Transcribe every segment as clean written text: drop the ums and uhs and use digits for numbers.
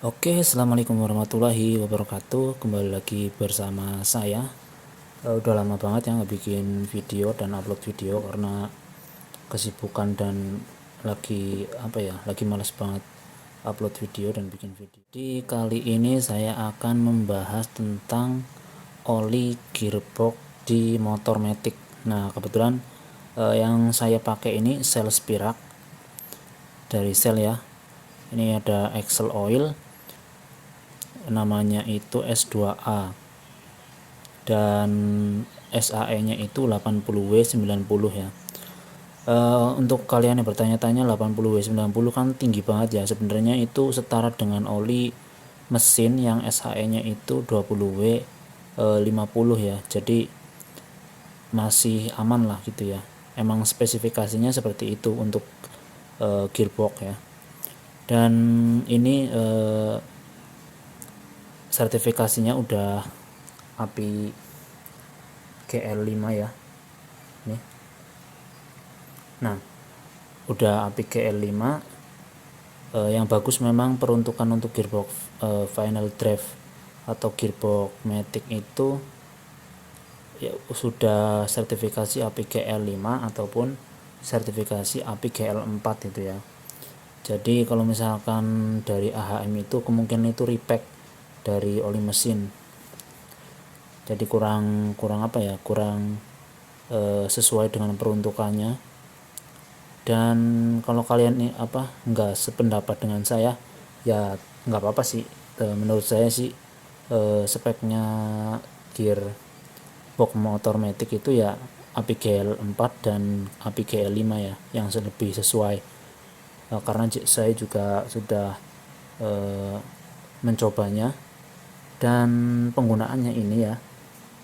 Oke, assalamualaikum warahmatullahi wabarakatuh. Kembali lagi bersama saya. Udah lama banget ya nggak bikin video dan upload video karena kesibukan dan lagi malas banget upload video dan bikin video. Di kali ini saya akan membahas tentang oli gearbox di motor Matic. Nah, kebetulan yang saya pakai ini Shell Spirak dari Shell ya. Ini ada Excel Oil, namanya itu S2A, dan SAE nya itu 80W90 ya. Untuk kalian yang bertanya-tanya, 80W90 kan tinggi banget ya. Sebenarnya itu setara dengan oli mesin yang SAE nya itu 20W50 ya. Jadi masih aman lah gitu ya. Emang spesifikasinya seperti itu untuk gearbox ya. Dan ini sertifikasinya udah API GL5 ya. Nih. Nah, udah API GL5. Yang bagus memang peruntukan untuk gearbox final drive atau gearbox Matic itu ya sudah sertifikasi API GL5 ataupun sertifikasi API GL4 itu ya. Jadi kalau misalkan dari AHM itu kemungkinan itu repack dari oli mesin. Jadi kurang sesuai dengan peruntukannya. Dan kalau kalian nggak sependapat dengan saya, ya nggak apa-apa sih. Menurut saya sih speknya gearbox motor Matic itu ya API GL4 dan API GL5 ya, yang lebih sesuai. Karena saya juga sudah mencobanya, dan penggunaannya ini ya,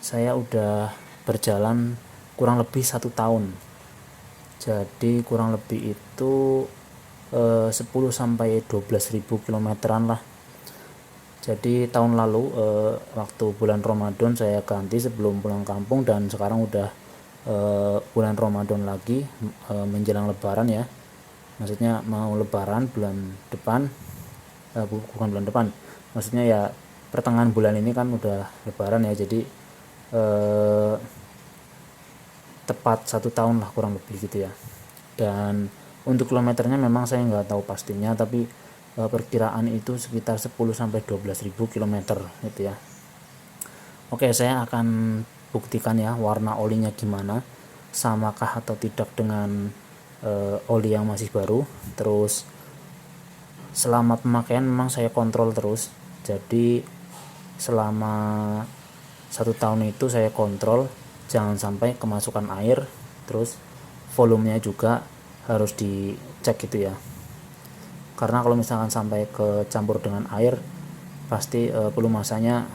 saya udah berjalan kurang lebih 1 tahun. Jadi kurang lebih itu 10-12 ribu kilometeran lah. Jadi tahun lalu waktu bulan Ramadan saya ganti sebelum pulang kampung, dan sekarang udah bulan Ramadan lagi, menjelang Lebaran ya. Maksudnya mau Lebaran bulan depan, bukan bulan depan. Maksudnya ya pertengahan bulan ini kan udah Lebaran ya. Jadi tepat 1 tahun lah kurang lebih gitu ya. Dan untuk kilometernya memang saya nggak tahu pastinya, tapi perkiraan itu sekitar 10-12 ribu kilometer gitu ya. Oke, saya akan buktikan ya warna olinya gimana, samakah atau tidak dengan oli yang masih baru. Terus selama pemakaian memang saya kontrol terus. Jadi selama 1 tahun itu saya kontrol jangan sampai kemasukan air. Terus volumenya juga harus dicek gitu ya, karena kalau misalkan sampai kecampur dengan air pasti pelumasannya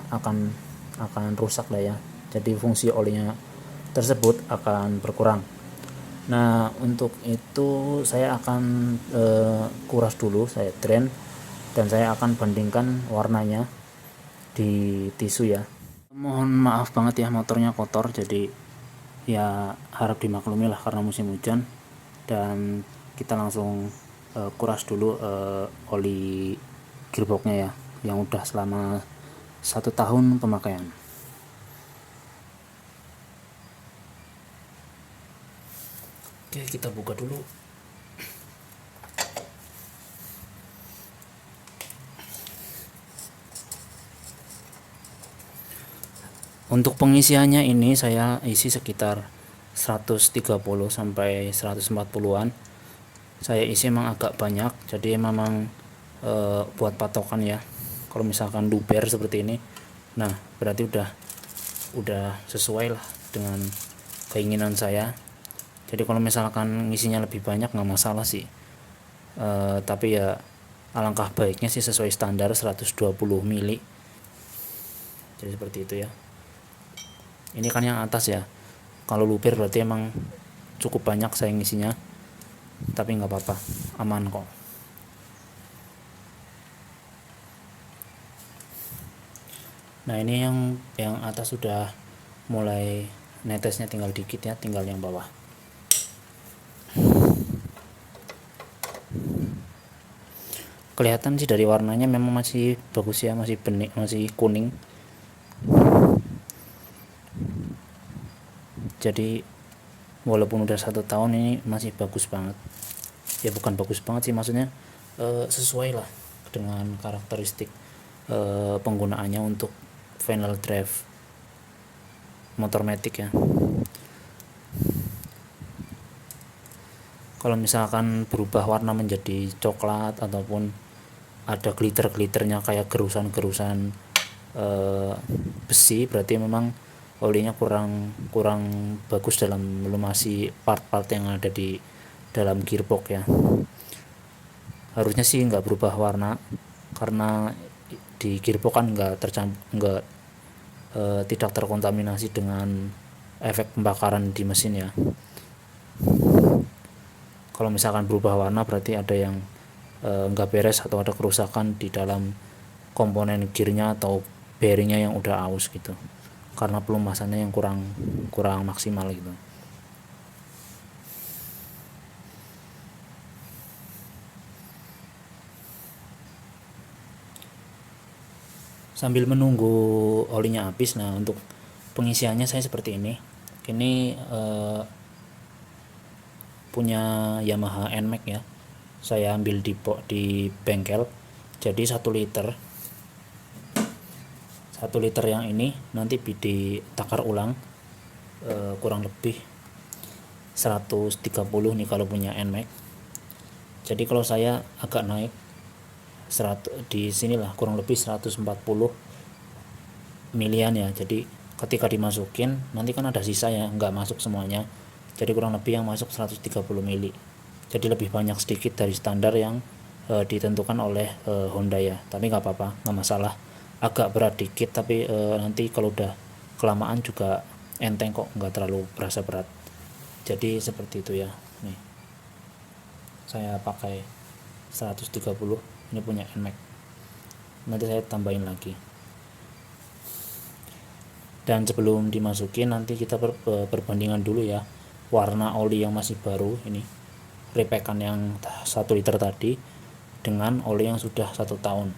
akan rusak lah ya. Jadi fungsi olinya tersebut akan berkurang. Nah, untuk itu saya akan kuras dulu, saya drain, dan saya akan bandingkan warnanya di tisu ya. Mohon maaf banget ya, motornya kotor, jadi ya harap dimaklumi lah karena musim hujan. Dan kita langsung kuras dulu oli gearboxnya ya, yang udah selama 1 tahun pemakaian. Oke, kita buka dulu. Untuk pengisiannya ini saya isi sekitar 130 sampai 140-an. Saya isi memang agak banyak, jadi memang buat patokan ya. Kalau misalkan luber seperti ini, nah berarti udah sesuai lah dengan keinginan saya. Jadi kalau misalkan ngisinya lebih banyak nggak masalah sih. Tapi ya alangkah baiknya sih sesuai standar 120 mili. Jadi seperti itu ya. Ini kan yang atas ya. Kalau luber berarti emang cukup banyak saya ngisinya. Tapi nggak apa-apa, aman kok. Nah, ini yang atas sudah mulai netesnya, tinggal dikit ya, tinggal yang bawah. kelihatan sih dari warnanya memang masih bagus ya, masih bening, masih kuning. Jadi walaupun udah 1 tahun ini masih bagus banget ya, bukan bagus banget sih, maksudnya sesuai lah dengan karakteristik penggunaannya untuk final drive motor matic ya. Kalau misalkan berubah warna menjadi coklat ataupun ada glitter-glitternya kayak gerusan-gerusan besi, berarti memang olinya kurang bagus dalam melumasi part-part yang ada di dalam gearbox ya. Harusnya sih nggak berubah warna karena di gearbox kan nggak tidak terkontaminasi dengan efek pembakaran di mesin ya. Kalau misalkan berubah warna berarti ada yang nggak beres atau ada kerusakan di dalam komponen gearnya atau bearingnya yang udah aus gitu, karena pelumasannya yang kurang maksimal gitu. Sambil menunggu olinya habis, nah untuk pengisiannya saya seperti ini punya Yamaha NMAX ya, saya ambil di bengkel. Jadi 1 liter yang ini nanti ditakar ulang kurang lebih 130 nih kalau punya NMAX. Jadi kalau saya agak naik 100 di sinilah, kurang lebih 140 milian ya. Jadi ketika dimasukin nanti kan ada sisa ya, nggak masuk semuanya, jadi kurang lebih yang masuk 130 mili. Jadi lebih banyak sedikit dari standar yang ditentukan oleh Honda ya, tapi nggak apa-apa, nggak masalah. Agak berat dikit tapi nanti kalau udah kelamaan juga enteng kok, nggak terlalu berasa berat. Jadi seperti itu ya. Nih saya pakai 130, ini punya NMAX, nanti saya tambahin lagi. Dan sebelum dimasukin nanti kita perbandingan dulu ya, warna oli yang masih baru ini, repekan yang 1 liter tadi dengan oli yang sudah 1 tahun.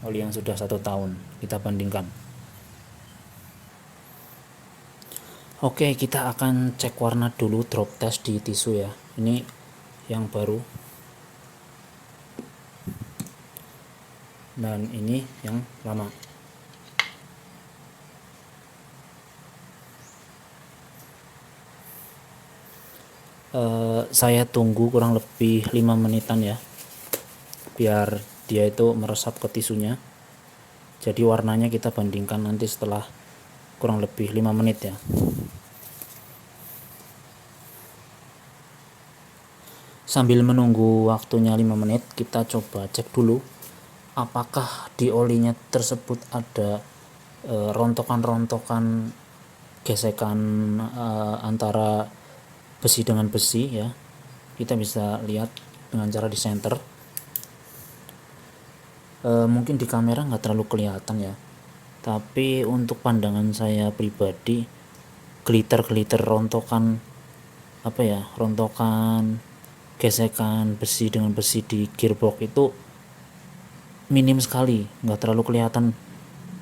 Oli yang sudah 1 tahun kita bandingkan. Oke, kita akan cek warna dulu, drop test di tisu ya. Ini yang baru dan ini yang lama. Saya tunggu kurang lebih 5 menitan ya, biar dia itu meresap ke tisunya. Jadi warnanya kita bandingkan nanti setelah kurang lebih 5 menit ya. Sambil menunggu waktunya 5 menit, kita coba cek dulu apakah di olinya tersebut ada rontokan-rontokan gesekan antara besi dengan besi ya. Kita bisa lihat dengan cara di center. Mungkin di kamera nggak terlalu kelihatan ya, tapi untuk pandangan saya pribadi, glitter rontokan rontokan gesekan besi dengan besi di gearbox itu minim sekali, nggak terlalu kelihatan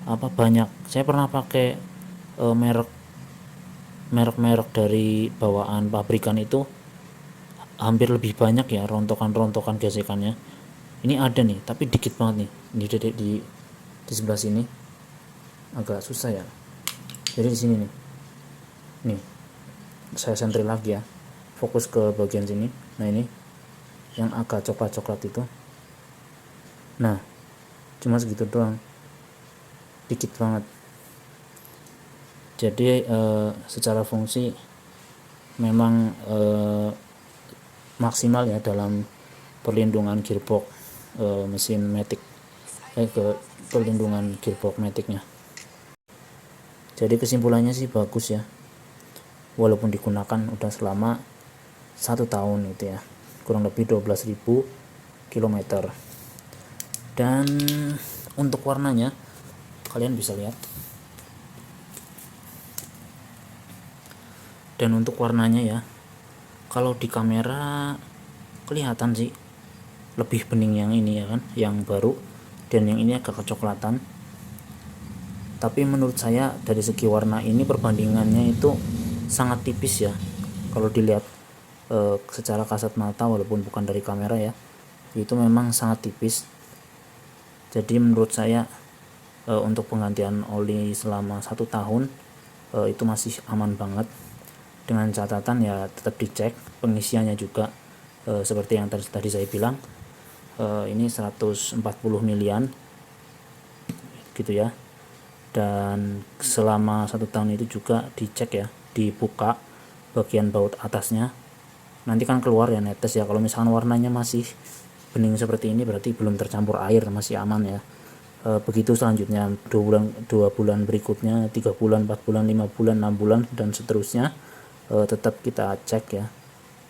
banyak. Saya pernah pakai merek dari bawaan pabrikan itu hampir lebih banyak ya rontokan gesekannya. Ini ada nih, tapi dikit banget nih. Di sebelah sini agak susah ya. Jadi di sini nih, saya sentri lagi ya, fokus ke bagian sini. Nah ini yang agak coklat itu. Nah cuma segitu doang, dikit banget. Jadi secara fungsi memang maksimal ya dalam perlindungan gearbox mesin matic, ke perlindungan gearbox maticnya. Jadi kesimpulannya sih bagus ya, walaupun digunakan udah selama 1 tahun itu ya, kurang lebih 12.000 km. Dan untuk warnanya kalian bisa lihat. Dan untuk warnanya ya, kalau di kamera kelihatan sih lebih bening yang ini ya kan, yang baru, dan yang ini agak kecoklatan. Tapi menurut saya dari segi warna ini perbandingannya itu sangat tipis ya kalau dilihat secara kasat mata, walaupun bukan dari kamera ya, itu memang sangat tipis. Jadi menurut saya untuk penggantian oli selama 1 tahun itu masih aman banget, dengan catatan ya tetap dicek pengisiannya juga seperti yang tadi saya bilang, ini 140 milian gitu ya. Dan selama 1 tahun itu juga dicek ya, dibuka bagian baut atasnya, nanti kan keluar ya netes ya. Kalau misalkan warnanya masih bening seperti ini berarti belum tercampur air, masih aman ya. Begitu selanjutnya 2 bulan berikutnya, 3 bulan, 4 bulan, 5 bulan, 6 bulan dan seterusnya, tetap kita cek ya.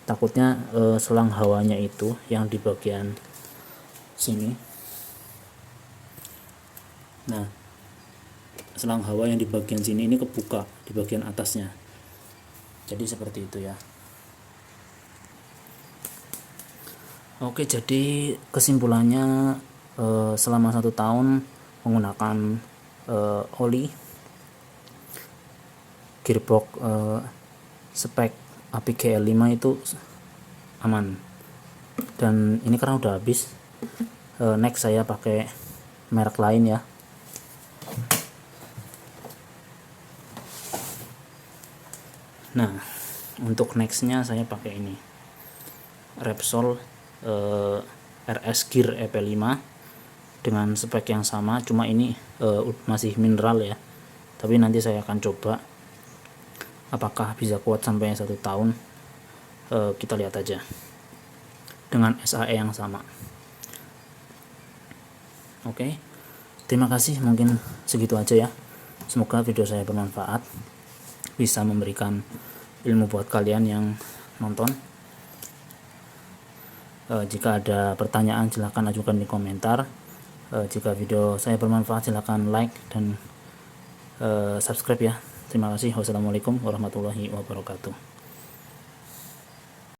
Takutnya selang hawanya itu yang di bagian sini, nah selang hawa yang di bagian sini ini kebuka di bagian atasnya, jadi seperti itu ya. Oke, jadi kesimpulannya selama 1 tahun menggunakan oli gearbox spek APG L5 itu aman. Dan ini karena udah habis, next saya pakai merek lain ya. Nah, untuk nextnya saya pakai ini Repsol RS Gear EP5 dengan spek yang sama, cuma ini masih mineral ya. Tapi nanti saya akan coba apakah bisa kuat sampai 1 tahun. Kita lihat aja dengan SAE yang sama. Oke, terima kasih, mungkin segitu aja ya. Semoga video saya bermanfaat, bisa memberikan ilmu buat kalian yang nonton. Jika ada pertanyaan silahkan ajukan di komentar. Jika video saya bermanfaat silahkan like dan subscribe ya. Terima kasih. Wassalamualaikum warahmatullahi wabarakatuh.